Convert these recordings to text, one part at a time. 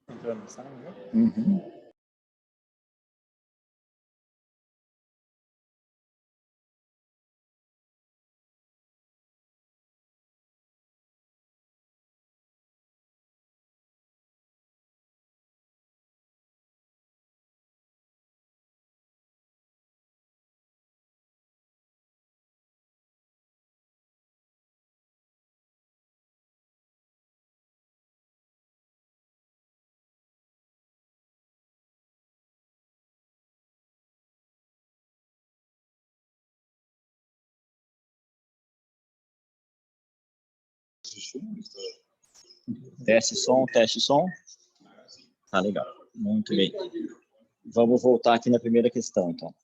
Entrando na sala, né? Uhum. Teste som, teste som. Tá legal. Muito bem. Vamos voltar aqui na primeira questão, então.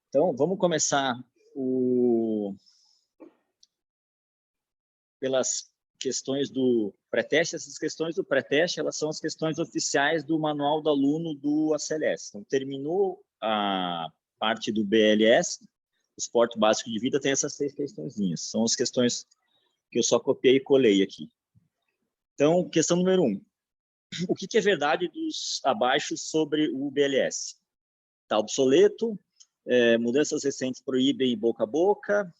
Então, vamos começar pelas questões do pré-teste. Essas questões do pré-teste, elas são as questões oficiais do manual do aluno do ACLS. Então, terminou a parte do BLS, o Suporte Básico de Vida, tem essas 6 questõezinhas. São as questões que eu só copiei e colei aqui. Então, questão número 1. O que é verdade dos abaixo sobre o BLS? Está obsoleto, mudanças recentes proíbem boca a boca,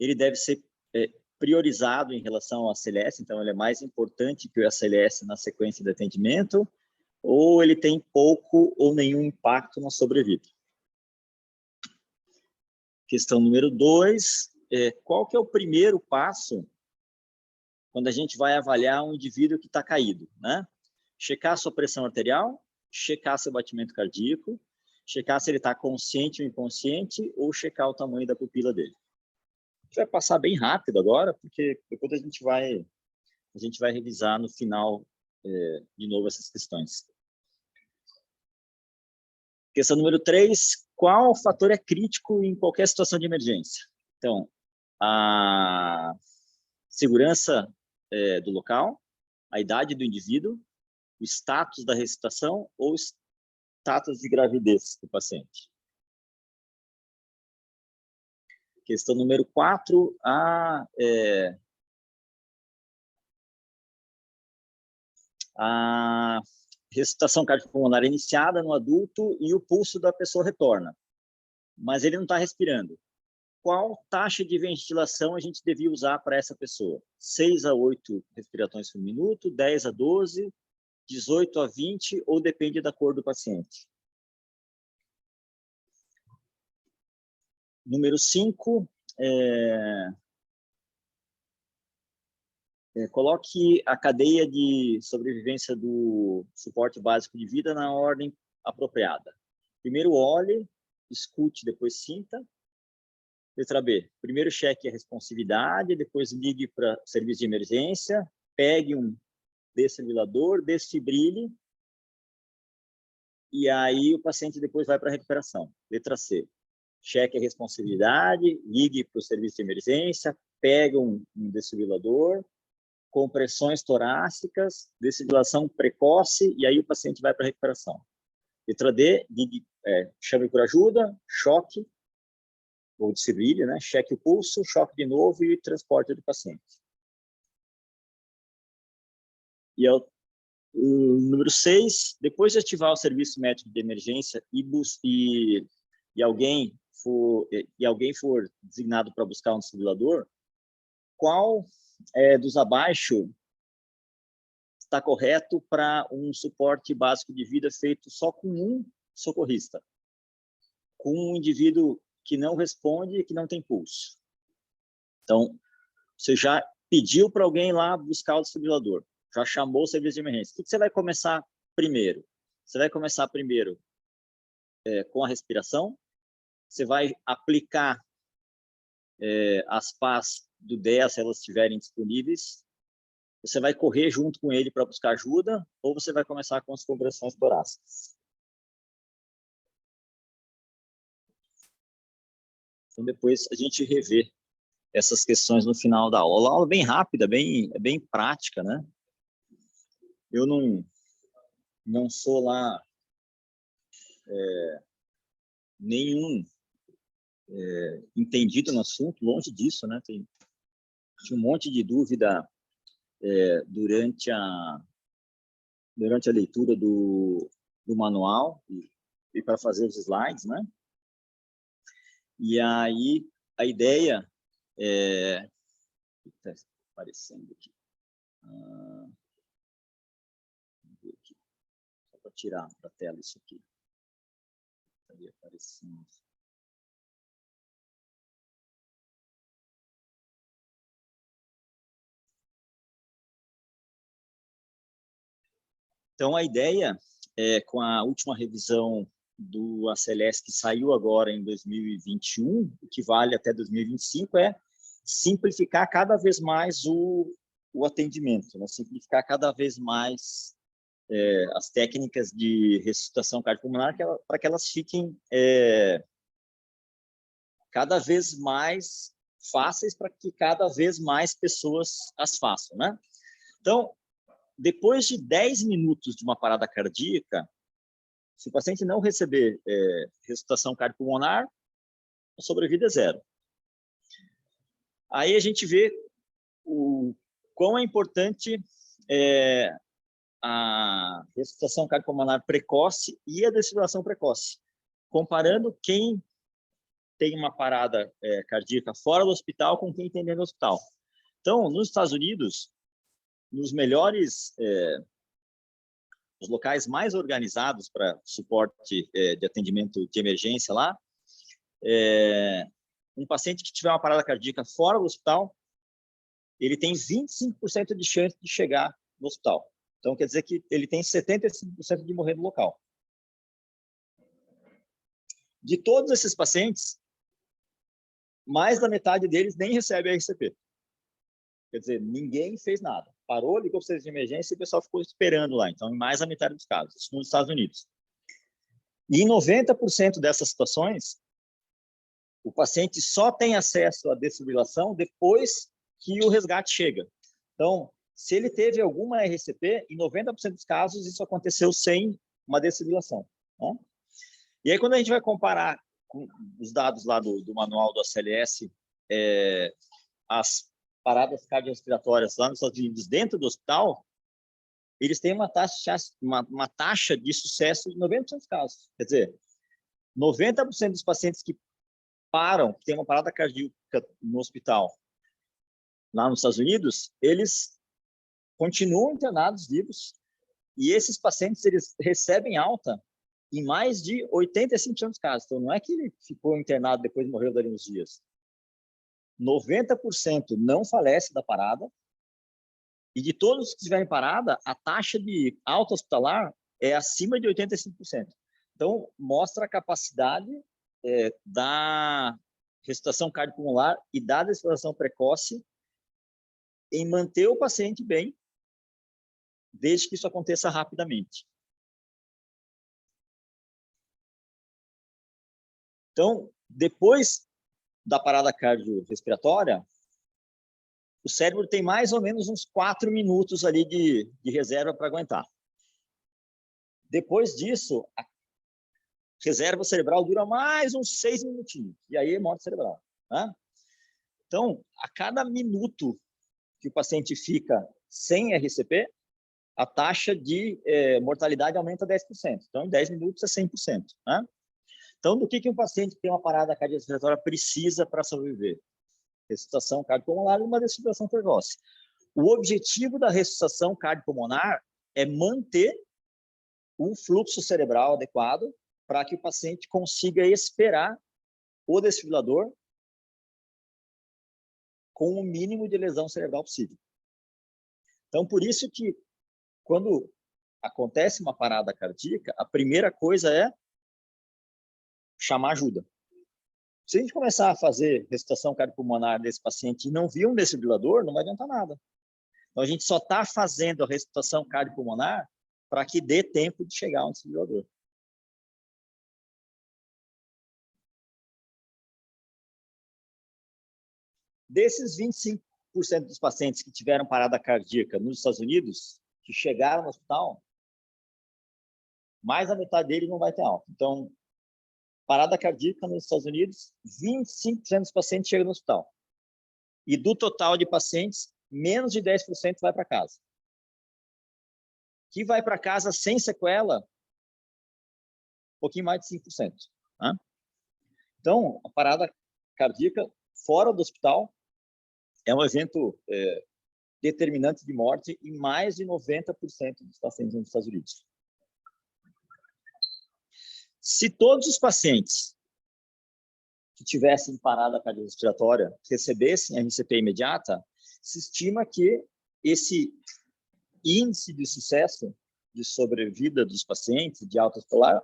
ele deve ser priorizado em relação ao ACLS, então ele é mais importante que o ACLS na sequência de atendimento, ou ele tem pouco ou nenhum impacto na sobrevida. Questão número 2, qual que é o primeiro passo quando a gente vai avaliar um indivíduo que está caído, né? Checar sua pressão arterial, checar seu batimento cardíaco, checar se ele está consciente ou inconsciente, ou checar o tamanho da pupila dele. A gente vai passar bem rápido agora, porque depois a gente vai revisar no final de novo essas questões. Questão número 3, qual fator é crítico em qualquer situação de emergência? Então, a segurança do local, a idade do indivíduo, o status da ressuscitação ou o status de gravidez do paciente. Questão número 4, a ressuscitação cardiopulmonar iniciada no adulto e o pulso da pessoa retorna, mas ele não está respirando. Qual taxa de ventilação a gente devia usar para essa pessoa? 6 a 8 respirações por minuto, 10 a 12, 18 a 20, ou depende da cor do paciente? Número 5, coloque a cadeia de sobrevivência do suporte básico de vida na ordem apropriada. Primeiro olhe, escute, depois sinta. Letra B, primeiro cheque a responsividade, depois ligue para o serviço de emergência, pegue um desfibrilador, desfibrile, e aí o paciente depois vai para a recuperação. Letra C, cheque a responsividade, ligue para o serviço de emergência, pega um desfibrilador, compressões torácicas, desfibrilação precoce, e aí o paciente vai para a recuperação. Letra D, chame por ajuda, choque, ou desfibrile, né? Cheque o pulso, choque de novo e transporte do paciente. E o número 6, depois de ativar o serviço médico de emergência e alguém for designado para buscar um desfibrilador, qual dos abaixo está correto para um suporte básico de vida feito só com um socorrista, com um indivíduo que não responde e que não tem pulso? Então, você já pediu para alguém lá buscar o desfibrilador, já chamou o serviço de emergência. O que você vai começar primeiro? Você vai começar primeiro com a respiração, você vai aplicar as pás do 10, se elas estiverem disponíveis, você vai correr junto com ele para buscar ajuda, ou você vai começar com as compressões torácicas? Então, depois a gente revê essas questões no final da aula. A aula é bem rápida, bem prática, né? Eu não sou lá nenhum entendido no assunto, longe disso, né? Tinha um monte de dúvida durante durante a leitura do manual e para fazer os slides, né? E aí, a ideia é... Está aparecendo aqui. Aqui. Só para tirar da tela isso aqui. Está aparecendo. Então, a ideia é, com a última revisão do ACLS, que saiu agora em 2021, o que vale até 2025, é simplificar cada vez mais o atendimento, né? Simplificar cada vez mais as técnicas de ressuscitação cardiopulmonar para que elas fiquem cada vez mais fáceis para que cada vez mais pessoas as façam, né? Então, depois de 10 minutos de uma parada cardíaca, se o paciente não receber ressuscitação cardiopulmonar, a sobrevida é zero. Aí a gente vê o quão é importante a ressuscitação cardiopulmonar precoce e a desfibrilação precoce. Comparando quem tem uma parada cardíaca fora do hospital com quem tem dentro do hospital. Então, nos Estados Unidos, nos melhores, os locais mais organizados para suporte de atendimento de emergência lá, um paciente que tiver uma parada cardíaca fora do hospital, ele tem 25% de chance de chegar no hospital. Então, quer dizer que ele tem 75% de morrer no local. De todos esses pacientes, mais da metade deles nem recebe a RCP. Quer dizer, ninguém fez nada. Parou, ligou para o serviço de emergência e o pessoal ficou esperando lá. Então, em mais da metade dos casos, isso nos Estados Unidos. E em 90% dessas situações, o paciente só tem acesso à desfibrilação depois que o resgate chega. Então, se ele teve alguma RCP, em 90% dos casos, isso aconteceu sem uma desfibrilação, né? E aí, quando a gente vai comparar com os dados lá do manual do ACLS, as paradas cardiorrespiratórias lá nos Estados Unidos, dentro do hospital, eles têm uma taxa de sucesso de 90% dos casos. Quer dizer, 90% dos pacientes que param, que tem uma parada cardíaca no hospital, lá nos Estados Unidos, eles continuam internados vivos, e esses pacientes eles recebem alta em mais de 85% dos casos. Então, não é que ele ficou internado depois morreu dali uns dias. 90% não falece da parada, e de todos que tiverem parada, a taxa de alta hospitalar é acima de 85%. Então, mostra a capacidade da ressuscitação cardiopulmonar e da desfibrilação precoce em manter o paciente bem, desde que isso aconteça rapidamente. Então, depois da parada cardiorrespiratória, o cérebro tem mais ou menos uns 4 minutos ali de reserva para aguentar. Depois disso, a reserva cerebral dura mais uns 6 minutinhos, e aí é morte cerebral, né? Então, a cada minuto que o paciente fica sem RCP, a taxa de mortalidade aumenta 10%. Então, em 10 minutos é 100%, né? Então, do que um paciente que tem uma parada cardiorrespiratória precisa para sobreviver? Ressuscitação cardiopulmonar e uma desfibrilação precoce. O objetivo da ressuscitação cardiopulmonar é manter um fluxo cerebral adequado para que o paciente consiga esperar o desfibrilador com o mínimo de lesão cerebral possível. Então, por isso que quando acontece uma parada cardíaca, a primeira coisa é chamar ajuda. Se a gente começar a fazer ressuscitação cardiopulmonar desse paciente e não vir um desfibrilador, não vai adiantar nada. Então, a gente só está fazendo a ressuscitação cardiopulmonar para que dê tempo de chegar um desfibrilador. Desses 25% dos pacientes que tiveram parada cardíaca nos Estados Unidos, que chegaram no hospital, mais da metade deles não vai ter alta. Então, parada cardíaca nos Estados Unidos, 25% dos pacientes chegam no hospital. E do total de pacientes, menos de 10% vai para casa. que vai para casa sem sequela, um pouquinho mais de 5%. Tá? Então, a parada cardíaca fora do hospital é um evento determinante de morte em mais de 90% dos pacientes nos Estados Unidos. Se todos os pacientes que tivessem parada cardiorrespiratória recebessem a RCP imediata, se estima que esse índice de sucesso de sobrevida dos pacientes de alta hospitalar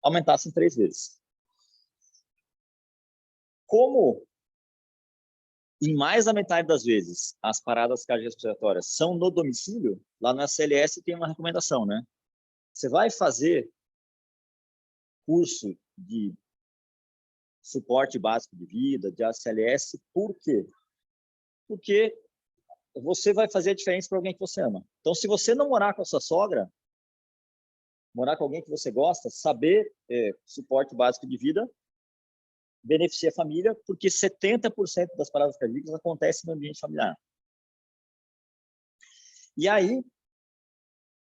aumentasse em 3 vezes. Como, em mais da metade das vezes, as paradas cardiorrespiratórias são no domicílio, lá no ACLS tem uma recomendação, né? Você vai fazer curso de suporte básico de vida, de ACLS, por quê? Porque você vai fazer a diferença para alguém que você ama. Então, se você não morar com a sua sogra, morar com alguém que você gosta, saber suporte básico de vida beneficia a família, porque 70% das paradas cardíacas acontecem no ambiente familiar. E aí,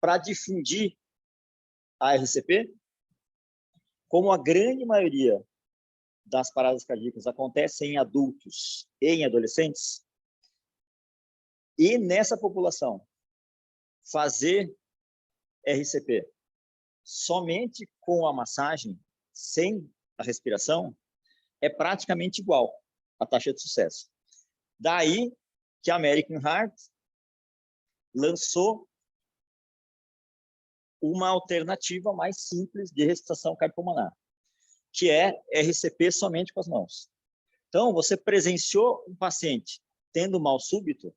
para difundir a RCP, como a grande maioria das paradas cardíacas acontecem em adultos e em adolescentes, e nessa população, fazer RCP somente com a massagem, sem a respiração, é praticamente igual a taxa de sucesso. Daí que a American Heart lançou uma alternativa mais simples de ressuscitação cardiopulmonar, que é RCP somente com as mãos. Então, você presenciou um paciente tendo mal súbito,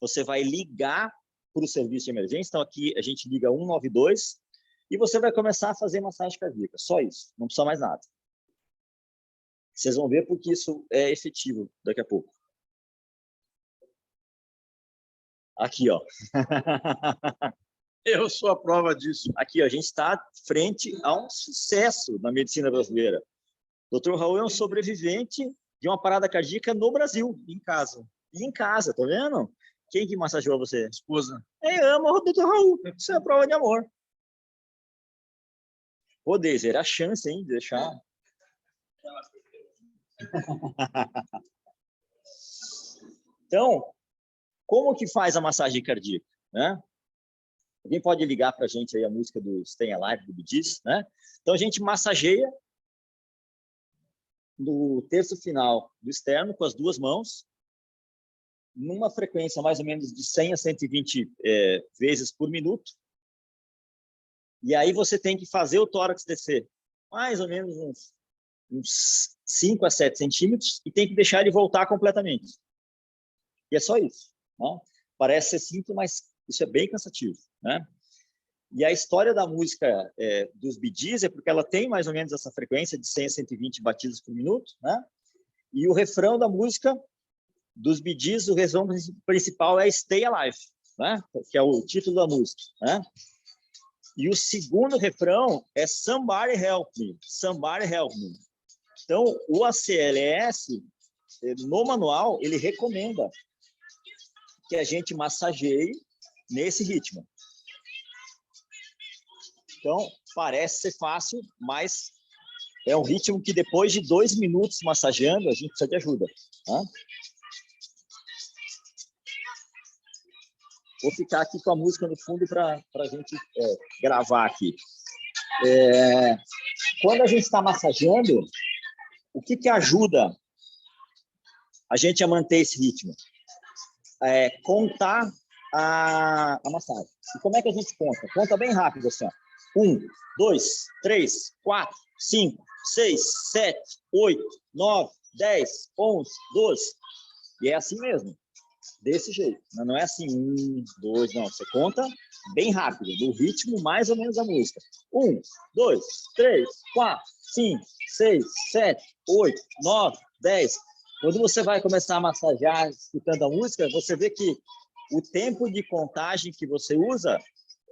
você vai ligar para o serviço de emergência. Então, aqui a gente liga 192 e você vai começar a fazer massagem cardíaca. Só isso, não precisa mais nada. Vocês vão ver porque isso é efetivo daqui a pouco. Aqui, ó. Eu sou a prova disso. Aqui, ó, a gente está frente a um sucesso na medicina brasileira. O Dr. Raul é um sobrevivente de uma parada cardíaca no Brasil. Em casa. E em casa, tá vendo? Quem que massageou você? Esposa. Eu amo o Dr. Raul. Isso é a prova de amor. Ô, Deise, era a chance, hein, de deixar. Então, como que faz a massagem cardíaca, né? Alguém pode ligar para a gente aí a música do Stay Alive, do Bee Gees, né? Então, a gente massageia no terço final do externo com as 2 mãos, numa frequência mais ou menos de 100 a 120 vezes por minuto. E aí você tem que fazer o tórax descer mais ou menos uns 5 a 7 centímetros e tem que deixar ele voltar completamente. E é só isso. Né? Parece ser simples, mas isso é bem cansativo. Né? E a história da música dos Bee Gees é porque ela tem mais ou menos essa frequência de 100 a 120 batidas por minuto. Né? E o refrão da música dos Bee Gees, o refrão principal é Stay Alive, né? Que é o título da música. Né? E o segundo refrão é Somebody Help Me, Somebody Help Me. Então, o ACLS, no manual, ele recomenda que a gente massageie nesse ritmo. Então, parece ser fácil, mas é um ritmo que depois de 2 minutos massageando, a gente precisa de ajuda. Tá? Vou ficar aqui com a música no fundo para a gente gravar aqui. Quando a gente está massageando, o que ajuda a gente a manter esse ritmo? Contar a massagem. E como é que a gente conta? Conta bem rápido, assim, ó. 1, 2, 3, 4, 5, 6, 7, 8, 9, 10, 11, 12. E é assim mesmo. Desse jeito. Não é assim, 1, 2, não. Você conta bem rápido, do ritmo mais ou menos da música. 1, 2, 3, 4, 5, 6, 7, 8, 9, 10. Quando você vai começar a massagear escutando a música, você vê que o tempo de contagem que você usa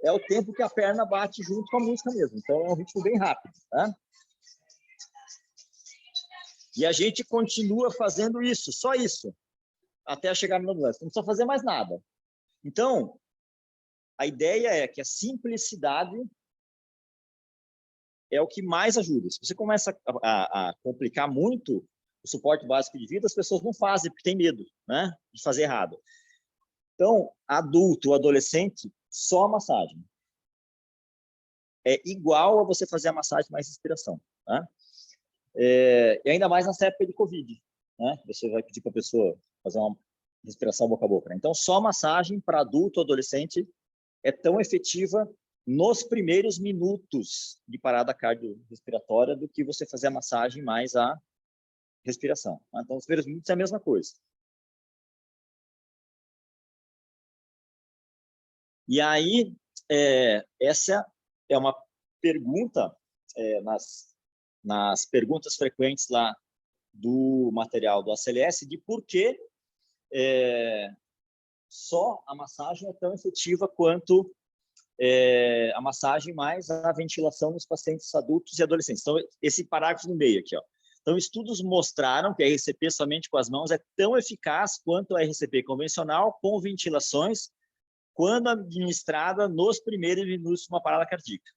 é o tempo que a perna bate junto com a música mesmo. Então, é um ritmo bem rápido. Tá? E a gente continua fazendo isso, só isso, até chegar na ambulância. Não precisa fazer mais nada. Então, a ideia é que a simplicidade é o que mais ajuda. Se você começa a complicar muito o suporte básico de vida, as pessoas não fazem, porque tem medo, né, de fazer errado. Então, adulto ou adolescente, só massagem. É igual a você fazer a massagem mais respiração. Né? E ainda mais nessa época de Covid. Né? Você vai pedir para a pessoa fazer uma respiração boca a boca. Né? Então, só massagem para adulto ou adolescente é tão efetiva nos primeiros minutos de parada cardiorrespiratória do que você fazer a massagem mais a respiração. Tá? Então, os primeiros minutos é a mesma coisa. E aí, essa é uma pergunta nas perguntas frequentes lá do material do ACLS de por que só a massagem é tão efetiva quanto a massagem mais a ventilação nos pacientes adultos e adolescentes. Então, esse parágrafo no meio aqui, ó. Então, estudos mostraram que a RCP somente com as mãos é tão eficaz quanto a RCP convencional com ventilações quando administrada nos primeiros minutos de uma parada cardíaca.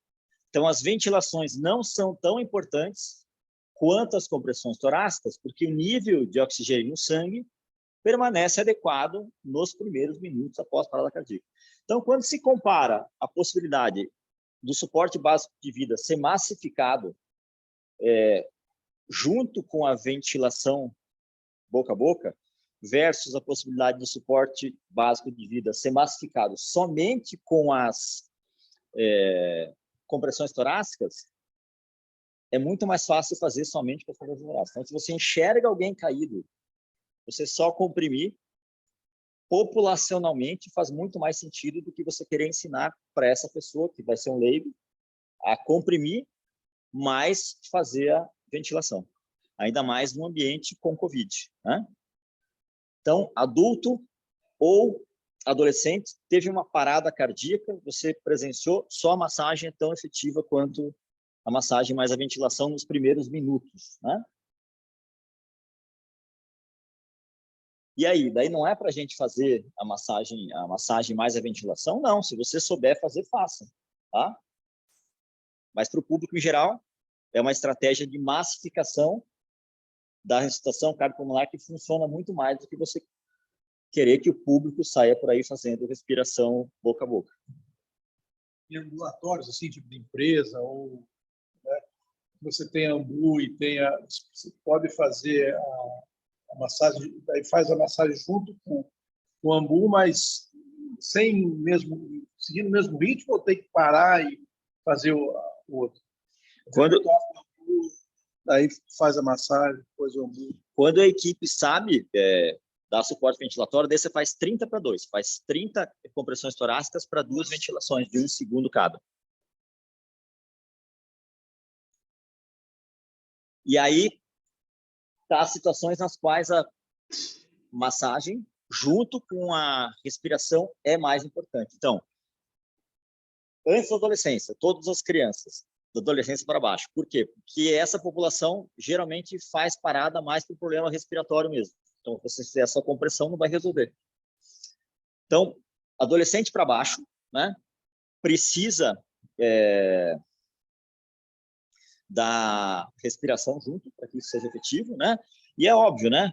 Então, as ventilações não são tão importantes quanto as compressões torácicas, porque o nível de oxigênio no sangue permanece adequado nos primeiros minutos após a parada cardíaca. Então, quando se compara a possibilidade do suporte básico de vida ser massificado junto com a ventilação boca a boca, versus a possibilidade do suporte básico de vida ser massificado somente com as compressões torácicas, é muito mais fácil fazer somente com as compressões torácicas. Então, se você enxerga alguém caído, você só comprimir, populacionalmente faz muito mais sentido do que você querer ensinar para essa pessoa, que vai ser um leigo, a comprimir, mais fazer a ventilação. Ainda mais no ambiente com Covid. Né? Então, adulto ou adolescente teve uma parada cardíaca, você presenciou, só a massagem é tão efetiva quanto a massagem mais a ventilação nos primeiros minutos. Né? E aí, daí não é para a gente fazer a massagem mais a ventilação? Não, se você souber fazer, faça. Tá? Mas para o público em geral, é uma estratégia de massificação da ressuscitação cardiopulmonar que funciona muito mais do que você querer que o público saia por aí fazendo respiração boca a boca. Em ambulatórios, assim, tipo de empresa, ou né, você tem ambu e você pode fazer a massagem, aí faz a massagem junto com o ambu, mas seguindo o mesmo ritmo, ou tem que parar e fazer o outro? Aí faz a massagem, depois o ambu. Quando a equipe sabe dar suporte ventilatório, daí você faz 30/2, faz 30 compressões torácicas para 2 ventilações, de 1 segundo cada. E aí, tá as situações nas quais a massagem, junto com a respiração, é mais importante. Então, antes da adolescência, todas as crianças, da adolescência para baixo. Por quê? Porque essa população geralmente faz parada mais por problema respiratório mesmo. Então, se você fizer essa compressão, não vai resolver. Então, adolescente para baixo, né, precisa da respiração junto, para que isso seja efetivo, né? E é óbvio, né?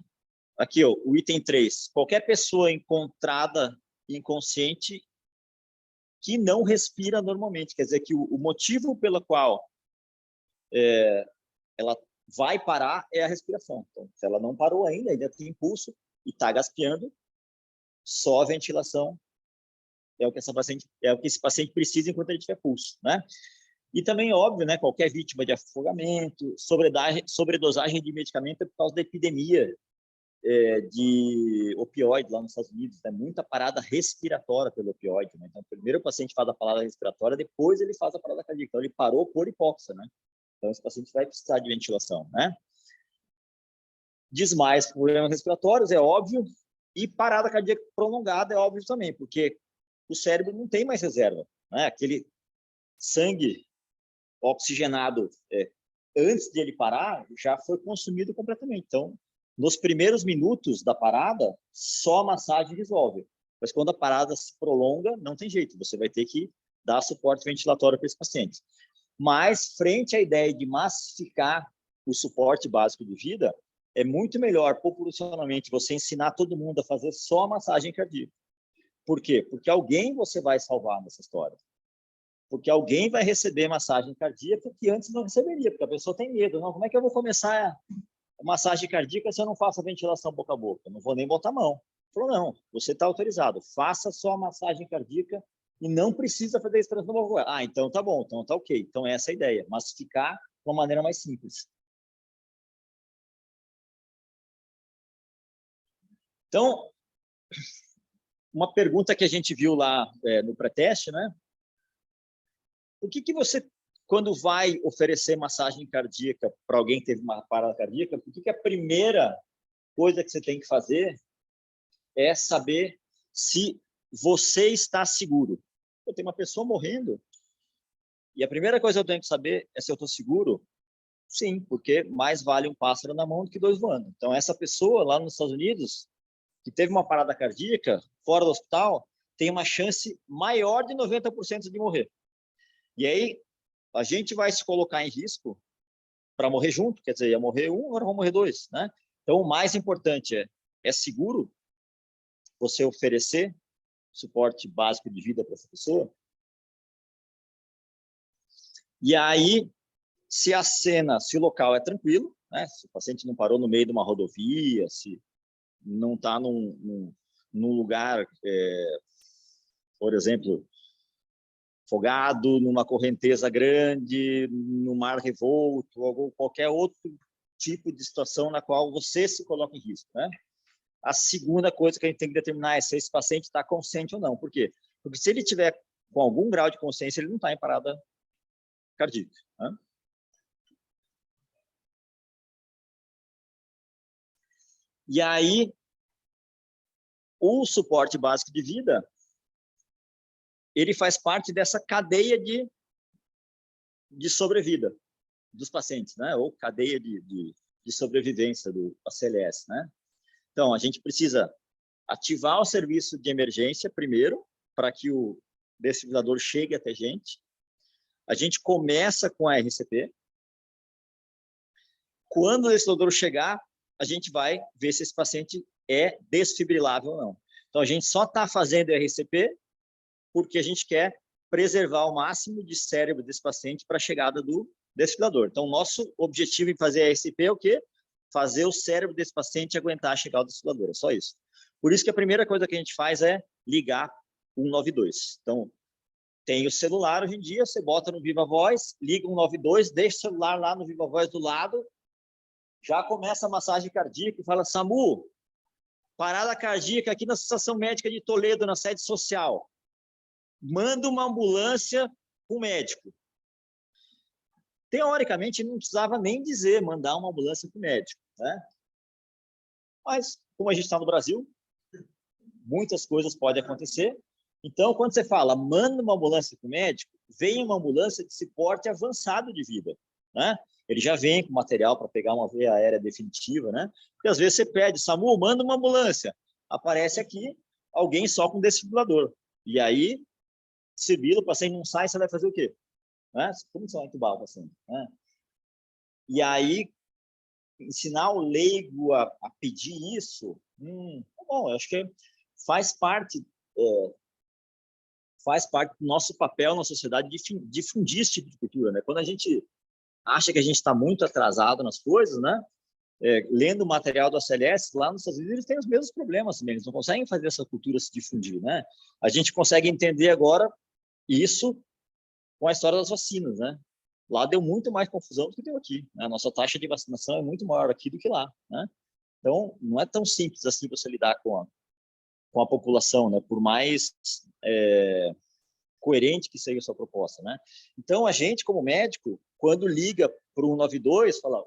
Aqui, ó, o item 3. Qualquer pessoa encontrada inconsciente que não respira normalmente. Quer dizer que o motivo pelo qual ela vai parar é a respiração. Então, se ela não parou ainda tem impulso e está gaspeando, só a ventilação é o que esse paciente precisa enquanto ele tiver pulso, né? E também, óbvio, né, qualquer vítima de afogamento, sobredosagem de medicamento é por causa da epidemia de opioide lá nos Estados Unidos. Tem muita parada respiratória pelo opioide. Né? Então, primeiro o paciente faz a parada respiratória, depois ele faz a parada cardíaca. Então, ele parou por hipóxia, né? Então, esse paciente vai precisar de ventilação, né? Desmaios por problemas respiratórios, é óbvio, e parada cardíaca prolongada é óbvio também, porque o cérebro não tem mais reserva, né? Aquele sangue oxigenado antes de ele parar já foi consumido completamente. Então, nos primeiros minutos da parada, só a massagem resolve. Mas quando a parada se prolonga, não tem jeito, você vai ter que dar suporte ventilatório para esse paciente. Mas, frente à ideia de massificar o suporte básico de vida, é muito melhor, populacionalmente, você ensinar todo mundo a fazer só a massagem cardíaca. Por quê? Porque alguém você vai salvar nessa história. Porque alguém vai receber massagem cardíaca que antes não receberia, porque a pessoa tem medo. Não, como é que eu vou começar a massagem cardíaca se eu não faço a ventilação boca a boca? Eu não vou nem botar a mão. Falou, não, você está autorizado. Faça só a massagem cardíaca e não precisa fazer extração boca. Ah, então tá bom, então tá ok. Então essa é a ideia, massificar de uma maneira mais simples. Então, uma pergunta que a gente viu lá no pré-teste, né? O que você, quando vai oferecer massagem cardíaca para alguém que teve uma parada cardíaca, o que a primeira coisa que você tem que fazer é saber se você está seguro? Eu tenho uma pessoa morrendo e a primeira coisa que eu tenho que saber é se eu estou seguro. Sim, porque mais vale um pássaro na mão do que dois voando. Então, essa pessoa lá nos Estados Unidos, que teve uma parada cardíaca fora do hospital, tem uma chance maior de 90% de morrer. E aí, a gente vai se colocar em risco para morrer junto, quer dizer, ia morrer um, agora vão morrer dois, né? Então, o mais importante é seguro você oferecer suporte básico de vida para essa pessoa. E aí, se a cena, se o local é tranquilo, né? Se o paciente não parou no meio de uma rodovia, se não está num lugar, por exemplo, afogado, numa correnteza grande, no mar revolto, ou qualquer outro tipo de situação na qual você se coloca em risco, né? A segunda coisa que a gente tem que determinar é se esse paciente está consciente ou não. Por quê? Porque se ele tiver com algum grau de consciência, ele não está em parada cardíaca, né? E aí, o suporte básico de vida, ele faz parte dessa cadeia de sobrevida dos pacientes, né? Ou cadeia de sobrevivência do ACLS, né? Então, a gente precisa ativar o serviço de emergência primeiro, para que o desfibrilador chegue até a gente. A gente começa com a RCP. Quando o desfibrilador chegar, a gente vai ver se esse paciente é desfibrilável ou não. Então, a gente só está fazendo RCP porque a gente quer preservar o máximo de cérebro desse paciente para a chegada do desfibrilador. Então, nosso objetivo em fazer a RCP é o quê? Fazer o cérebro desse paciente aguentar a chegada do desfibrilador, é só isso. Por isso que a primeira coisa que a gente faz é ligar 192. Então, tem o celular hoje em dia, você bota no Viva Voz, liga 192, deixa o celular lá no Viva Voz do lado, já começa a massagem cardíaca e fala, SAMU, parada cardíaca aqui na Associação Médica de Toledo, na sede social. Manda uma ambulância com o médico. Teoricamente, não precisava nem dizer mandar uma ambulância com o médico, né? Mas, como a gente está no Brasil, muitas coisas podem acontecer. Então, quando você fala, manda uma ambulância com o médico, vem uma ambulância de suporte avançado de vida, né? Ele já vem com material para pegar uma veia aérea definitiva, né? Porque às vezes você pede, SAMU, manda uma ambulância. Aparece aqui alguém só com desfibrilador. E aí, desfibila, o paciente não sai, você vai fazer o quê? Né? Como você vai entubar o paciente? Né? E aí, ensinar o leigo a pedir isso, tá bom, eu acho que faz parte do nosso papel na sociedade de difundir esse tipo de cultura, né? Quando a gente acha que a gente está muito atrasado nas coisas, né? Lendo o material do ACLS, lá nos Estados Unidos, eles têm os mesmos problemas também, eles não conseguem fazer essa cultura se difundir, né? A gente consegue entender agora isso com a história das vacinas, né? Lá deu muito mais confusão do que deu aqui, né? A nossa taxa de vacinação é muito maior aqui do que lá, né? Então, não é tão simples assim você lidar com a população, né? Por mais coerente que seja a sua proposta, né? Então, a gente, como médico, quando liga para o 192, fala,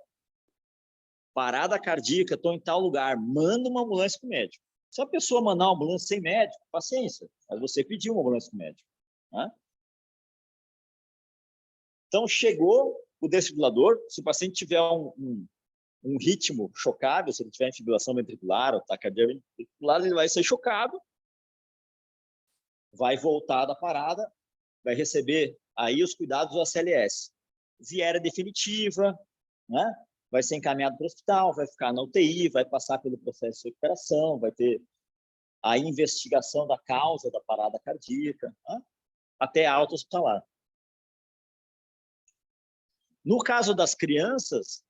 parada cardíaca, estou em tal lugar, manda uma ambulância com o médico. Se a pessoa mandar uma ambulância sem médico, paciência, mas você pediu uma ambulância com o médico, né? Então, chegou o desfibrilador, se o paciente tiver um ritmo chocável, se ele tiver fibrilação ventricular ou taquicardia ventricular, ele vai ser chocado vai voltar da parada, vai receber aí os cuidados do ACLS. Viera definitiva, né? Vai ser encaminhado para o hospital, vai ficar na UTI, vai passar pelo processo de recuperação, vai ter a investigação da causa da parada cardíaca, né? Até a alta hospitalar. No caso das crianças,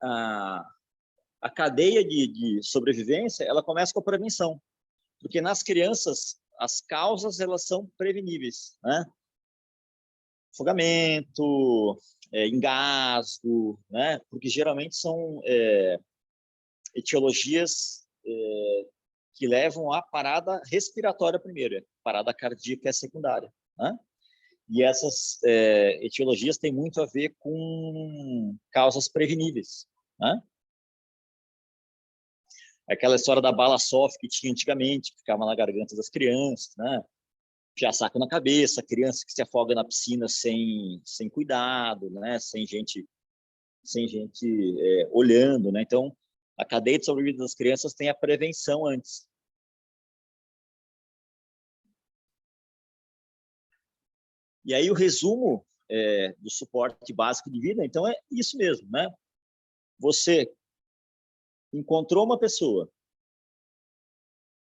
a cadeia de sobrevivência, ela começa com a prevenção, porque nas crianças as causas elas são preveníveis, né? Afogamento, engasgo, né? Porque geralmente são etiologias que levam à parada respiratória primeiro, parada cardíaca é secundária, né? E essas etiologias têm muito a ver com causas preveníveis, né? Aquela história da bala soft que tinha antigamente, que ficava na garganta das crianças, né? Fiassaco na cabeça, criança que se afoga na piscina sem cuidado, né? Sem gente olhando, né? Então, a cadeia de sobrevivência das crianças tem a prevenção antes. E aí o resumo do suporte básico de vida, então, é isso mesmo, né? Você encontrou uma pessoa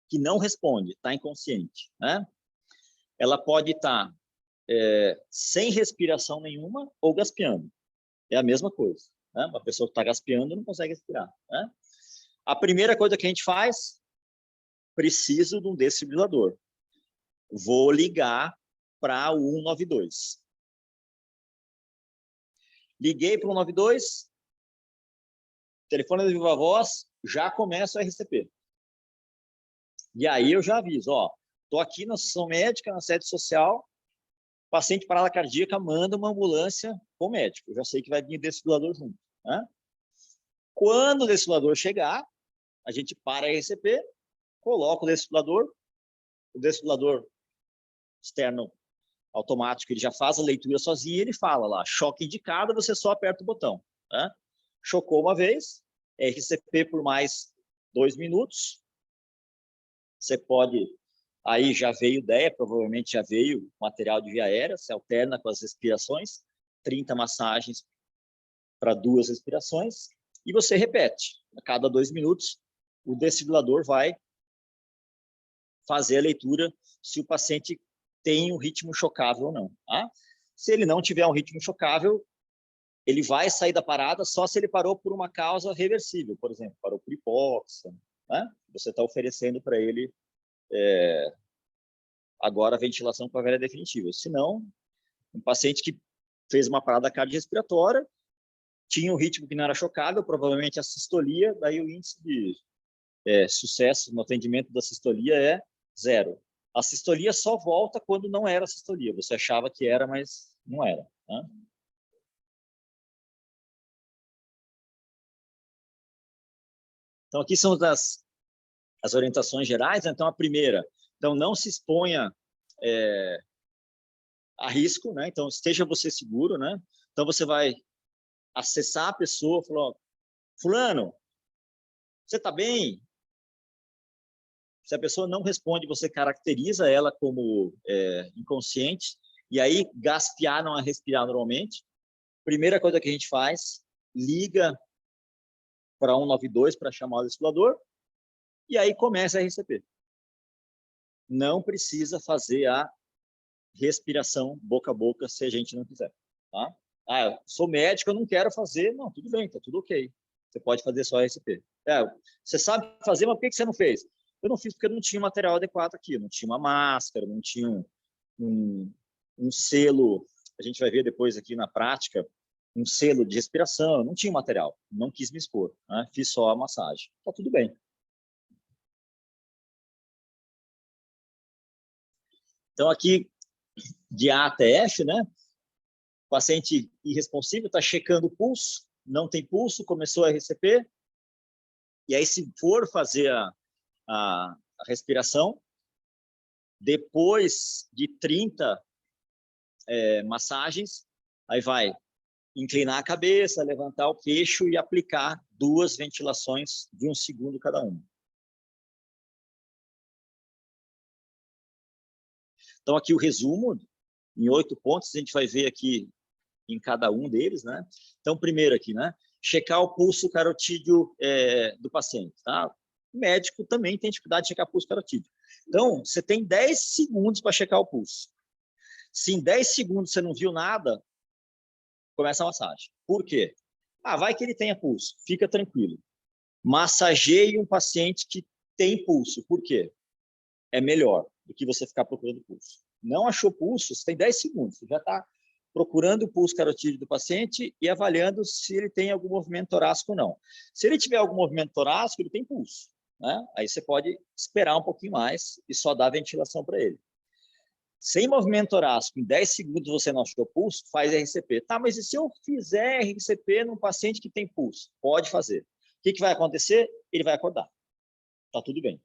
que não responde, está inconsciente, né? Ela pode estar sem respiração nenhuma ou gaspeando. É a mesma coisa, né? Uma pessoa que está gaspeando não consegue respirar, né? A primeira coisa que a gente faz, preciso de um desfibrilador. Vou ligar para o 192. Liguei para o 192, telefone de viva voz, já começa o RCP. E aí eu já aviso, ó, estou aqui na sessão médica, na sede social, paciente parada cardíaca, manda uma ambulância com o médico. Eu já sei que vai vir desfibrilador junto, né? Quando o desfibrilador chegar, a gente para a RCP, coloca o desfibrilador externo automático, ele já faz a leitura sozinho e ele fala lá, choque indicado, você só aperta o botão, né? Chocou uma vez, RCP por mais 2 minutos, você pode, aí já veio ideia, provavelmente já veio material de via aérea, se alterna com as respirações, 30 massagens para 2 respirações, e você repete, a cada 2 minutos, o desfibrilador vai fazer a leitura se o paciente tem um ritmo chocável ou não, tá? Se ele não tiver um ritmo chocável, ele vai sair da parada só se ele parou por uma causa reversível, por exemplo, parou por hipóxia, né? Você está oferecendo para ele agora a ventilação com a vela definitiva. Se não, um paciente que fez uma parada cardiorrespiratória, tinha um ritmo que não era chocável, provavelmente a sistolia, daí o índice de sucesso no atendimento da sistolia é 0. A sistolia só volta quando não era sistolia. Você achava que era, mas não era, né? Então, aqui são as orientações gerais. Então, a primeira, então, não se exponha a risco, né? Então, esteja você seguro, né? Então, você vai acessar a pessoa, falar, fulano, você está bem? Se a pessoa não responde, você caracteriza ela como inconsciente, e aí gaspear não é respirar normalmente. Primeira coisa que a gente faz, liga para 192 para chamar o desfibrilador, e aí começa a RCP. Não precisa fazer a respiração boca a boca se a gente não quiser, tá? Ah, eu sou médico, eu não quero fazer. Não, tudo bem, tá tudo ok. Você pode fazer só RCP. Você sabe fazer, mas por que você não fez? Eu não fiz porque não tinha material adequado aqui, não tinha uma máscara, não tinha um selo, a gente vai ver depois aqui na prática, um selo de respiração, não tinha material, não quis me expor, né? Fiz só a massagem. Tá tudo bem. Então, aqui, de A até F, né? O paciente irresponsível está checando o pulso, não tem pulso, começou a RCP, e aí se for fazer a respiração, depois de 30 massagens, aí vai inclinar a cabeça, levantar o queixo e aplicar 2 ventilações de 1 segundo cada uma. Então, aqui o resumo, em 8 pontos, a gente vai ver aqui em cada um deles, né? Então, primeiro aqui, né? Checar o pulso carotídeo do paciente, tá? O médico também tem dificuldade de checar o pulso carotídeo. Então, você tem 10 segundos para checar o pulso. Se em 10 segundos você não viu nada, começa a massagem. Por quê? Vai que ele tenha pulso. Fica tranquilo. Massageie um paciente que tem pulso. Por quê? É melhor do que você ficar procurando pulso. Não achou pulso, você tem 10 segundos. Você já está procurando o pulso carotídeo do paciente e avaliando se ele tem algum movimento torácico ou não. Se ele tiver algum movimento torácico, ele tem pulso, né? Aí você pode esperar um pouquinho mais e só dar ventilação para ele. Sem movimento torácico, em 10 segundos você não achou pulso, faz RCP. Tá, mas e se eu fizer RCP num paciente que tem pulso? Pode fazer. O que vai acontecer? Ele vai acordar. Tá tudo bem.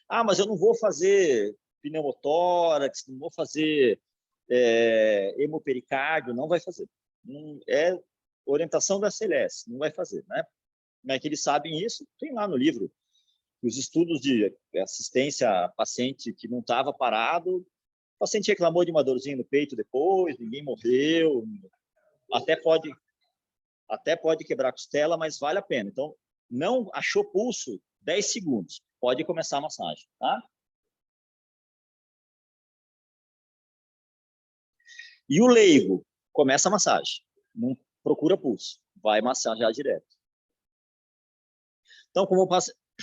Mas eu não vou fazer pneumotórax, não vou fazer hemopericárdio, não vai fazer. Não, é orientação da CLS, não vai fazer, né? Como é que eles sabem isso? Tem lá no livro. Os estudos de assistência a paciente que não estava parado, o paciente reclamou de uma dorzinha no peito depois, ninguém morreu, até pode quebrar a costela, mas vale a pena. Então, não achou pulso, 10 segundos, pode começar a massagem, tá? E o leigo, começa a massagem, não procura pulso, vai massagear direto. Então, como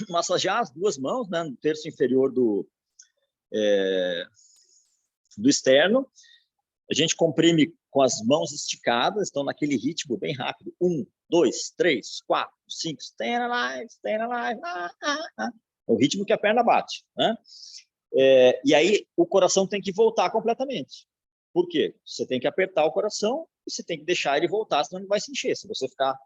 massagear as duas mãos, né, no terço inferior do externo, a gente comprime com as mãos esticadas, então naquele ritmo bem rápido. 1, 2, 3, 4, 5, stay alive, o ritmo que a perna bate, né? E aí o coração tem que voltar completamente. Por quê? Você tem que apertar o coração e você tem que deixar ele voltar, senão ele vai se encher. Se você ficar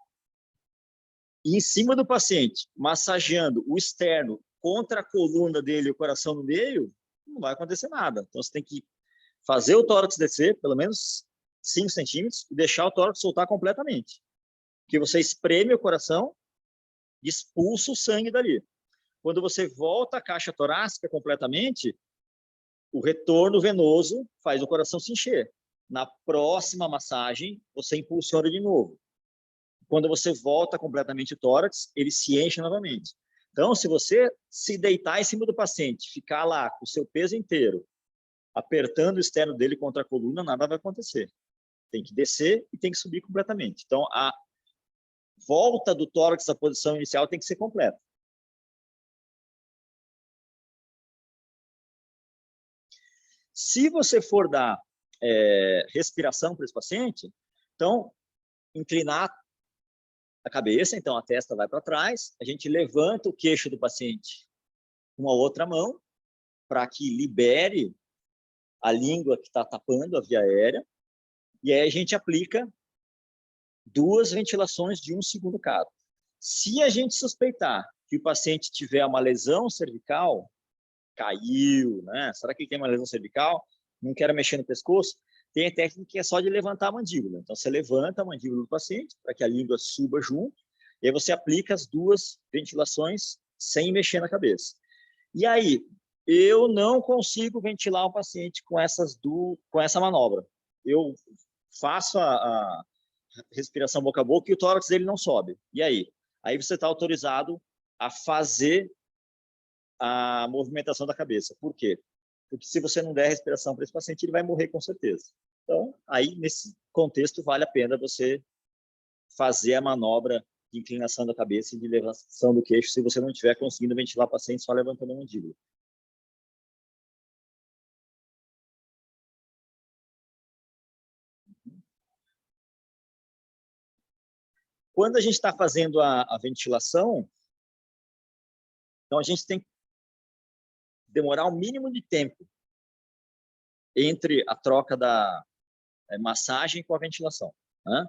em cima do paciente, massageando o externo contra a coluna dele e o coração no meio, não vai acontecer nada. Então você tem que fazer o tórax descer, pelo menos 5 centímetros, e deixar o tórax soltar completamente. Porque você espreme o coração e expulsa o sangue dali. Quando você volta a caixa torácica completamente, o retorno venoso faz o coração se encher. Na próxima massagem, você impulsiona de novo. Quando você volta completamente o tórax, ele se enche novamente. Então, se você se deitar em cima do paciente, ficar lá com o seu peso inteiro, apertando o externo dele contra a coluna, nada vai acontecer. Tem que descer e tem que subir completamente. Então, a volta do tórax à posição inicial tem que ser completa. Se você for dar respiração para esse paciente, então, inclinar a cabeça, então a testa vai para trás, a gente levanta o queixo do paciente com a outra mão, para que libere a língua que está tapando a via aérea, e aí a gente aplica 2 ventilações de 1 segundo cada. Se a gente suspeitar que o paciente tiver uma lesão cervical, caiu, né? Será que ele tem uma lesão cervical? Não quero mexer no pescoço? Tem a técnica que é só de levantar a mandíbula. Então, você levanta a mandíbula do paciente para que a língua suba junto, e aí você aplica as 2 ventilações sem mexer na cabeça. E aí, eu não consigo ventilar o paciente com essa manobra. Eu faço a respiração boca a boca e o tórax dele não sobe. E aí? Aí você está autorizado a fazer a movimentação da cabeça. Por quê? Porque se você não der respiração para esse paciente, ele vai morrer com certeza. Então, aí, nesse contexto, vale a pena você fazer a manobra de inclinação da cabeça e de elevação do queixo, se você não estiver conseguindo ventilar o paciente só levantando a mandíbula. Quando a gente está fazendo a ventilação, então a gente tem que demorar o mínimo de tempo entre a troca da massagem com a ventilação, né?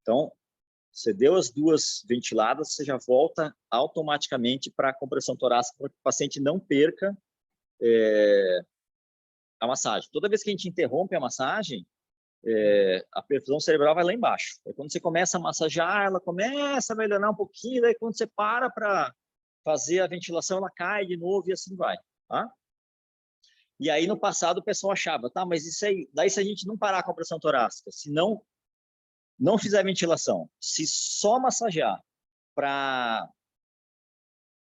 Então, você deu as 2 ventiladas, você já volta automaticamente para a compressão torácica, para que o paciente não perca a massagem. Toda vez que a gente interrompe a massagem, a perfusão cerebral vai lá embaixo. Aí, quando você começa a massagear, ela começa a melhorar um pouquinho, daí quando você para fazer a ventilação, ela cai de novo e assim vai, tá? E aí, no passado, o pessoal achava, tá, mas isso aí, daí se a gente não parar a compressão torácica, se não fizer ventilação, se só massagear para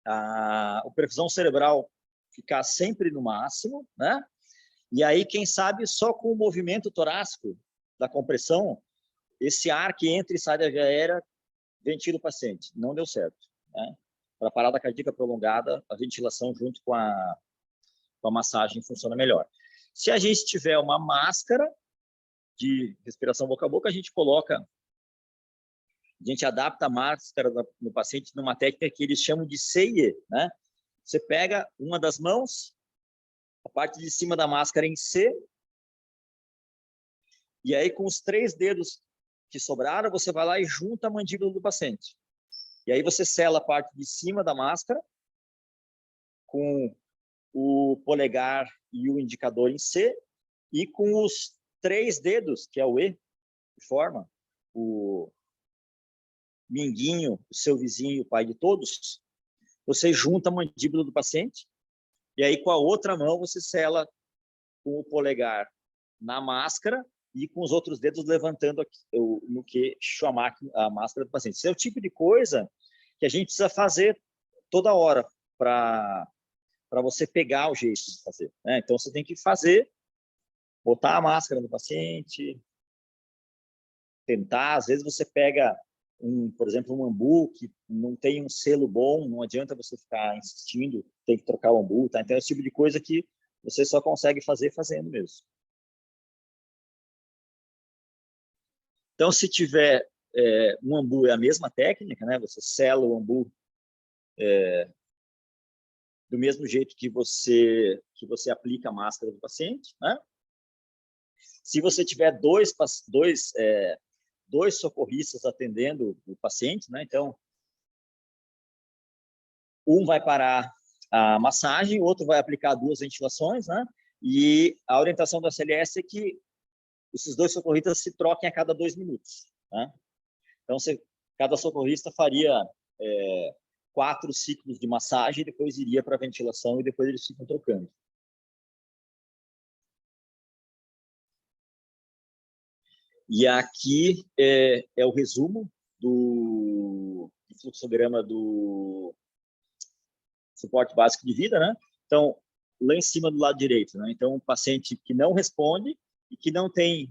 a perfusão cerebral ficar sempre no máximo, né? E aí, quem sabe, só com o movimento torácico da compressão, esse ar que entra e sai da via aérea ventila o paciente. Não deu certo, né? Para parada cardíaca prolongada, a ventilação junto com a massagem funciona melhor. Se a gente tiver uma máscara de respiração boca a boca, a gente adapta a máscara no paciente numa técnica que eles chamam de CIE, né? Você pega uma das mãos, a parte de cima da máscara em C, e aí com os 3 dedos que sobraram, você vai lá e junta a mandíbula do paciente. E aí você sela a parte de cima da máscara com o polegar e o indicador em C, e com os 3 dedos, que é o E, que forma o minguinho, o seu vizinho, o pai de todos, você junta a mandíbula do paciente, e aí com a outra mão você sela com o polegar na máscara e com os outros dedos levantando aqui, no que chamar a máscara do paciente. Esse é o tipo de coisa que a gente precisa fazer toda hora para você pegar o jeito de fazer, né? Então, você tem que fazer, botar a máscara no paciente, tentar. Às vezes você pega, por exemplo, um ambu que não tem um selo bom, não adianta você ficar insistindo, tem que trocar o ambu, tá? Então, é esse tipo de coisa que você só consegue fazer fazendo mesmo. Então, se tiver um ambu, é a mesma técnica, né? Você sela o ambu do mesmo jeito que você aplica a máscara do paciente, né? Se você tiver dois socorristas atendendo o paciente, né? Então, um vai parar a massagem, o outro vai aplicar 2 ventilações, né? E a orientação da CLS é que esses 2 socorristas se troquem a cada 2 minutos, né? Então, cada socorrista faria 4 ciclos de massagem, depois iria para a ventilação e depois eles ficam trocando. E aqui é o resumo do fluxograma do suporte básico de vida, né? Então, lá em cima do lado direito, né? Então, um paciente que não responde e que não tem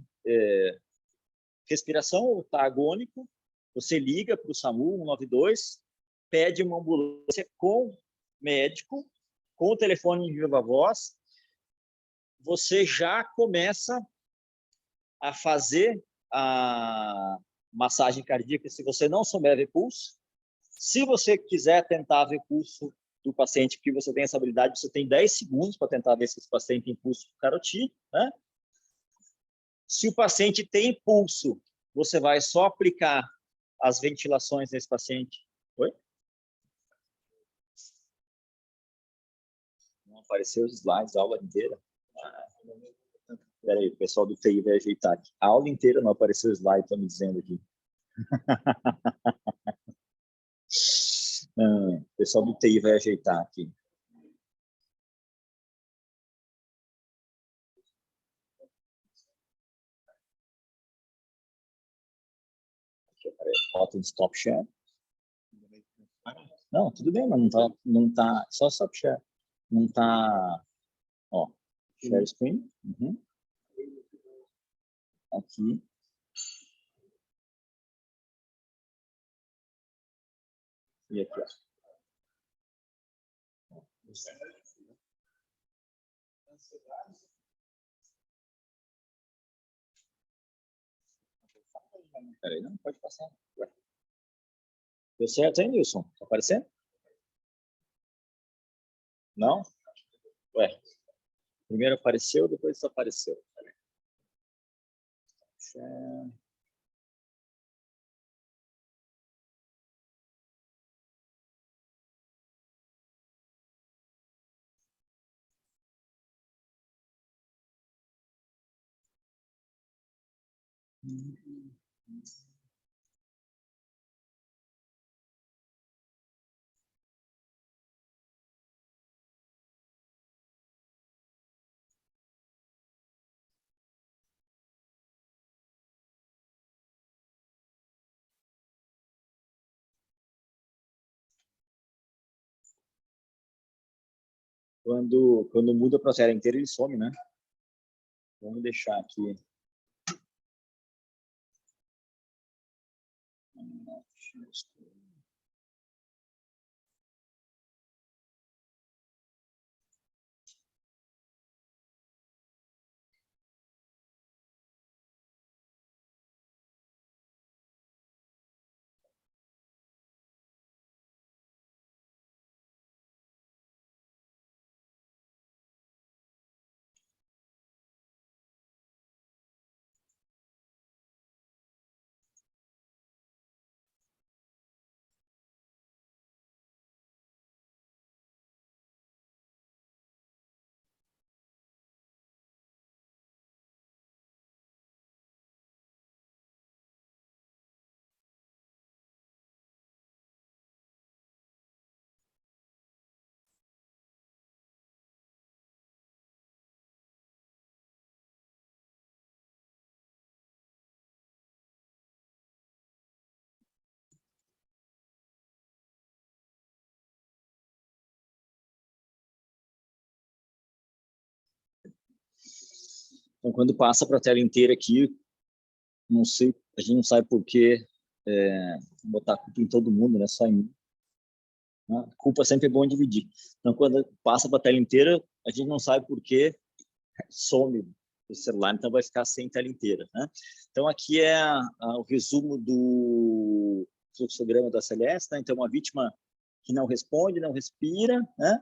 respiração ou está agônico, você liga para o SAMU 192, pede uma ambulância com médico, com o telefone em viva voz, você já começa a fazer a massagem cardíaca se você não souber ver pulso. Se você quiser tentar ver pulso do paciente, porque você tem essa habilidade, você tem 10 segundos para tentar ver se esse paciente tem pulso carotídeo, né? Se o paciente tem pulso, você vai só aplicar as ventilações nesse paciente. Oi? Não apareceu os slides, a aula inteira. Espera aí, o pessoal do TI vai ajeitar aqui. A aula inteira não apareceu o slide, estão me dizendo aqui. O pessoal do TI vai ajeitar aqui. Bota de stop share. Não, tudo bem, mas não tá só stop share. Não tá, ó, share screen. Uhum. Aqui. E aqui, ó. Peraí, não pode passar. Ué. Deu certo aí, Nilson? Tá aparecendo? Não? Ué. Primeiro apareceu, depois desapareceu. Share. quando muda para a tela inteira, ele some, né? Vamos deixar aqui. Então, quando passa para a tela inteira aqui, não sei, a gente não sabe por quê, botar a culpa em todo mundo, né? Só em mim. Né? Culpa sempre é bom dividir. Então, quando passa para a tela inteira, a gente não sabe por quê, some o celular, então vai ficar sem tela inteira. Né? Então, aqui é o resumo do fluxograma da Celeste. Né? Então, uma vítima que não responde, não respira, né?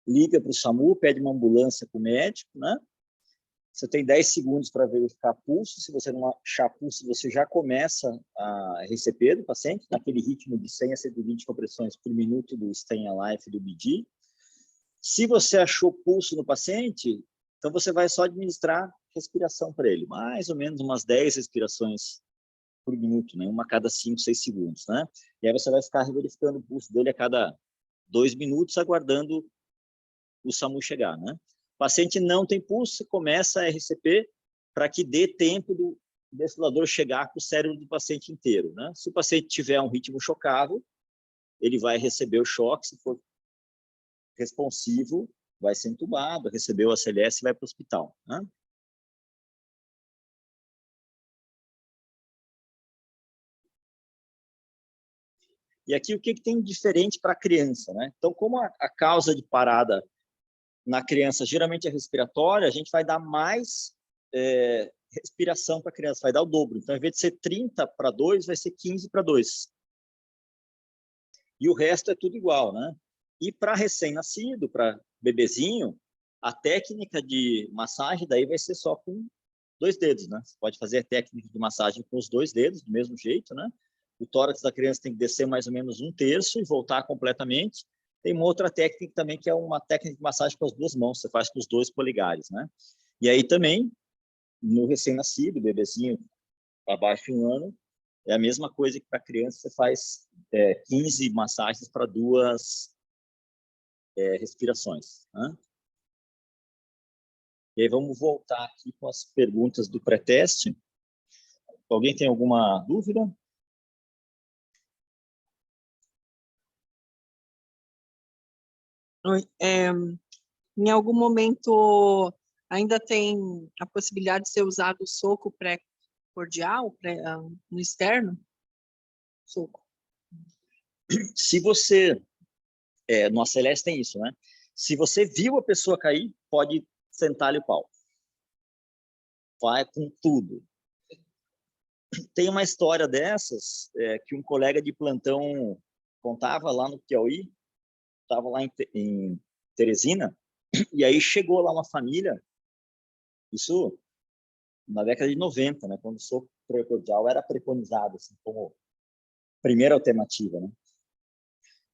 Liga para o SAMU, pede uma ambulância para o médico, né? Você tem 10 segundos para verificar pulso. Se você não achar pulso, você já começa a RCP do paciente, naquele ritmo de 100 a 120 compressões por minuto do Stay Alive do BD. Se você achou pulso no paciente, então você vai só administrar respiração para ele, mais ou menos umas 10 respirações por minuto, né? Uma a cada 5, 6 segundos. Né? E aí você vai ficar verificando o pulso dele a cada 2 minutos, aguardando o SAMU chegar. Né? O paciente não tem pulso, você começa a RCP para que dê tempo do desfibrilador chegar para o cérebro do paciente inteiro. Né? Se o paciente tiver um ritmo chocável, ele vai receber o choque, se for responsivo, vai ser entubado, recebeu a ACLS e vai para o hospital. Né? E aqui o que tem de diferente para a criança? Né? Então, como a causa de parada na criança geralmente é respiratória, a gente vai dar mais respiração para a criança, vai dar o dobro. Então, ao invés de ser 30:2, vai ser 15:2. E o resto é tudo igual, né? E para recém-nascido, para bebezinho, a técnica de massagem daí vai ser só com 2 dedos, né? Você pode fazer a técnica de massagem com os 2 dedos, do mesmo jeito, né? O tórax da criança tem que descer mais ou menos 1/3 e voltar completamente. Tem uma outra técnica também, que é uma técnica de massagem com as 2 mãos, você faz com os 2 polegares, né? E aí também, no recém-nascido, bebezinho abaixo de 1 ano, é a mesma coisa que para criança, você faz 15 massagens para 2 respirações. Né? E aí vamos voltar aqui com as perguntas do pré-teste. Alguém tem alguma dúvida? Oi, em algum momento ainda tem a possibilidade de ser usado o soco pré-cordial, no externo? Soco. Se você, no ACLS tem isso, né? Se você viu a pessoa cair, pode sentar-lhe o pau. Vai com tudo. Tem uma história dessas que um colega de plantão contava lá no Piauí, estava lá em Teresina, e aí chegou lá uma família, isso na década de 90, né, quando o soco pré-cordial era preconizado assim, como primeira alternativa. Né?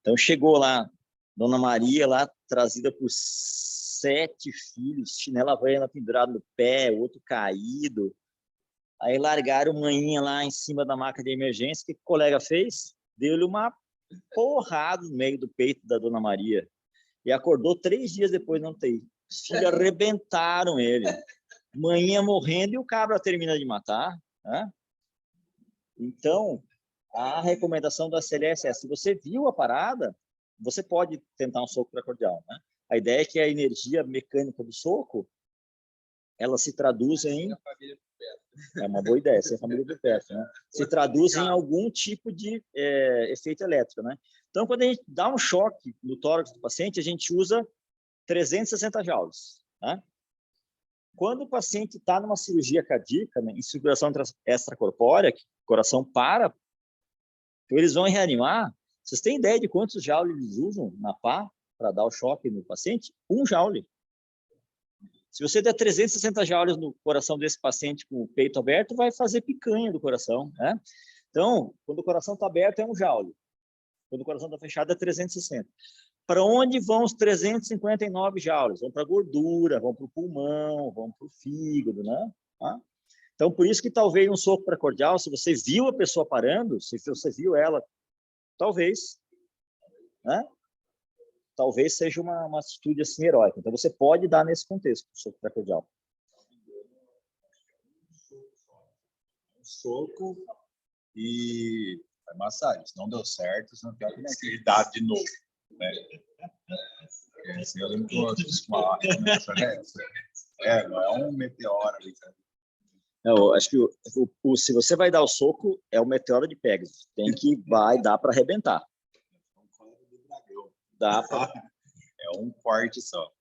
Então chegou lá, Dona Maria, lá trazida por 7 filhos, chinela havaiana pendurada no pé, outro caído. Aí largaram manhinha lá em cima da maca de emergência. O que o colega fez? Deu-lhe uma porrada no meio do peito da Dona Maria. E acordou 3 dias depois não ter. Os filhos arrebentaram ele. Manhinha morrendo e o cabra termina de matar. Né? Então, a recomendação da CLS é, se você viu a parada, você pode tentar um soco pré-cordial. Né? A ideia é que a energia mecânica do soco, ela se traduz em... É uma boa ideia, sem a família por perto, né? Se traduz em algum tipo de efeito elétrico, né? Então, quando a gente dá um choque no tórax do paciente, a gente usa 360 joules, né? Quando o paciente está numa cirurgia cardíaca, né, em circulação extracorpórea, que o coração para, então eles vão reanimar. Vocês têm ideia de quantos joules eles usam na pá para dar o choque no paciente? 1 joule. Se você der 360 joules no coração desse paciente com o peito aberto, vai fazer picanha do coração, né? Então, quando o coração está aberto, é 1 joule. Quando o coração está fechado, é 360. Para onde vão os 359 joules? Vão para a gordura, vão para o pulmão, vão para o fígado, né? Tá? Então, por isso que talvez um soco precordial, se você viu a pessoa parando, se você viu ela, talvez, né? Talvez seja uma atitude assim heróica. Então, você pode dar nesse contexto, o soco precordial. Um soco e massagem. Se não deu certo, você não quer que dá de novo, né? Eu lembro que eu fiz uma não é um meteoro ali, sabe? Eu acho que se você vai dar o soco, é o meteoro de Pegasus. Vai dar para arrebentar. Dá pra... É um corte só.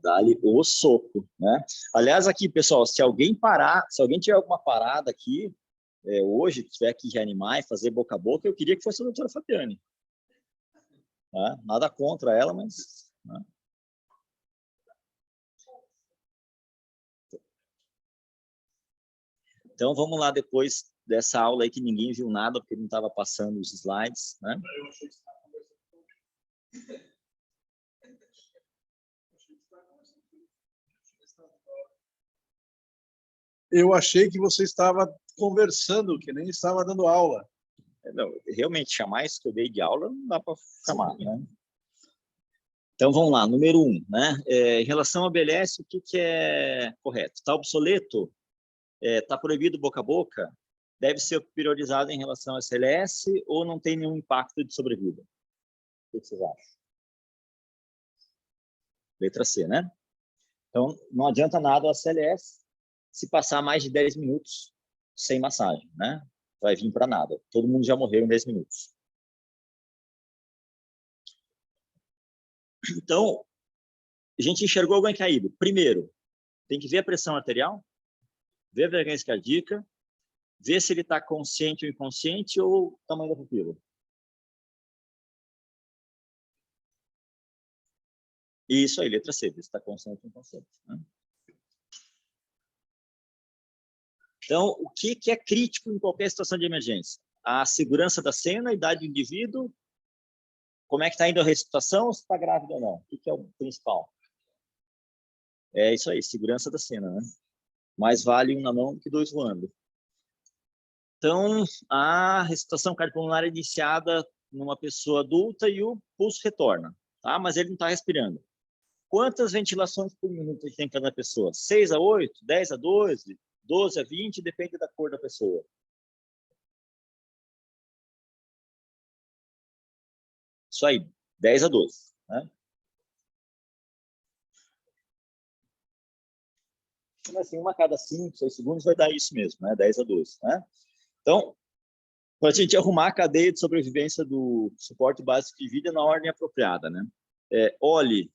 Dá-lhe o soco, né? Aliás, aqui, pessoal, se alguém tiver alguma parada aqui, hoje, tiver que reanimar e fazer boca a boca, eu queria que fosse a doutora Fabiane. Né? Nada contra ela, mas... Né? Então, vamos lá depois dessa aula aí que ninguém viu nada, porque não estava passando os slides, né? Eu achei que você estava conversando, que nem estava dando aula. Não, realmente, chamar isso que eu dei de aula não dá para chamar, né? Então, vamos lá, número 1, né? Em relação ao ABLS, o que é correto? Está obsoleto? Está proibido boca a boca? Deve ser priorizado em relação ao SLS ou não tem nenhum impacto de sobrevida? O que vocês acham? Letra C, né? Então, não adianta nada o ACLS se passar mais de 10 minutos sem massagem, né? Vai vir para nada. Todo mundo já morreu em 10 minutos. Então, a gente enxergou alguém caído. Primeiro, tem que ver a pressão arterial, ver a frequência cardíaca, ver se ele está consciente ou inconsciente ou o tamanho da pupila. Isso aí, letra C, ver se está consciente ou inconsciente. Né? Então, o que é crítico em qualquer situação de emergência? A segurança da cena, a idade do indivíduo, como é que está indo a ressuscitação, se está grávida ou não. O que é o principal? É isso aí, segurança da cena, né? Mais vale 1 na mão do que 2 voando. Então, a ressuscitação cardiopulmonar é iniciada numa pessoa adulta e o pulso retorna, tá? Mas ele não está respirando. Quantas ventilações por minuto tem cada pessoa? 6 a 8, 10 a 12, 12 a 20, depende da cor da pessoa. Isso aí, 10 a 12. Né? Então, assim, 1 a cada 5, 6 segundos vai dar isso mesmo, né? 10 a 12. Né? Então, para a gente arrumar a cadeia de sobrevivência do suporte básico de vida na ordem apropriada. Né? Olhe,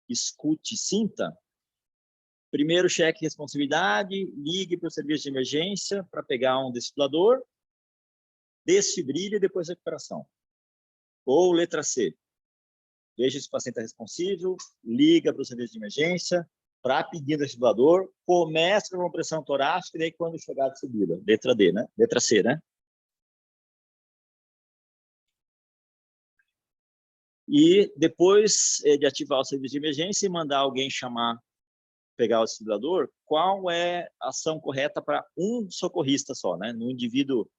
escute, sinta. Primeiro, cheque responsabilidade, ligue para o serviço de emergência para pegar um desfibrilador, desfibrile e depois recuperação. Ou letra C, veja se o paciente está responsível, liga para o serviço de emergência para pedir o desfibrilador, começa com uma pressão torácica e daí quando chegar a subida. Letra D, né? Letra C, né? E depois de ativar o serviço de emergência e mandar alguém pegar o desfibrilador, qual é a ação correta para um socorrista só, né? No indivíduo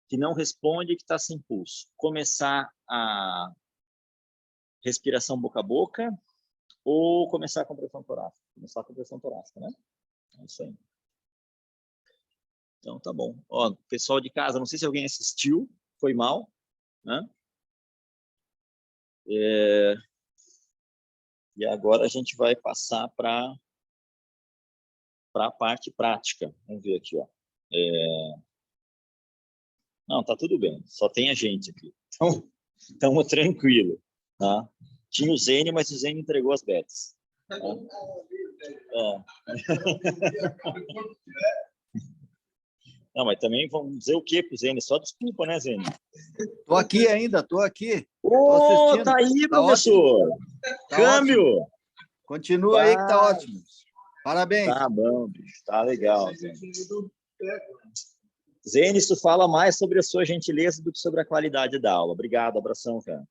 que não responde e que está sem pulso. Começar a respiração boca a boca ou começar com pressão torácica? Começar com pressão torácica, né? É isso aí. Então, tá bom. Ó, pessoal de casa, não sei se alguém assistiu, foi mal, né? E agora a gente vai passar para a parte prática. Vamos ver aqui, ó. Não, tá tudo bem. Só tem a gente aqui. Então, estamos tranquilo, tá? Tinha o Zênio, mas o Zênio entregou as bets. Tá? Não, mas também vamos dizer o quê pro Zênio? Só desculpa, né, Zênio? Tô aqui ainda, tô aqui. Ô, assistindo. tá aí, Tá professor. Tá Câmbio. Continua aí que tá ótimo. Parabéns. Tá bom, bicho. Tá legal, Zênio. Zênio, isso fala mais sobre a sua gentileza do que sobre a qualidade da aula. Obrigado, abração, cara.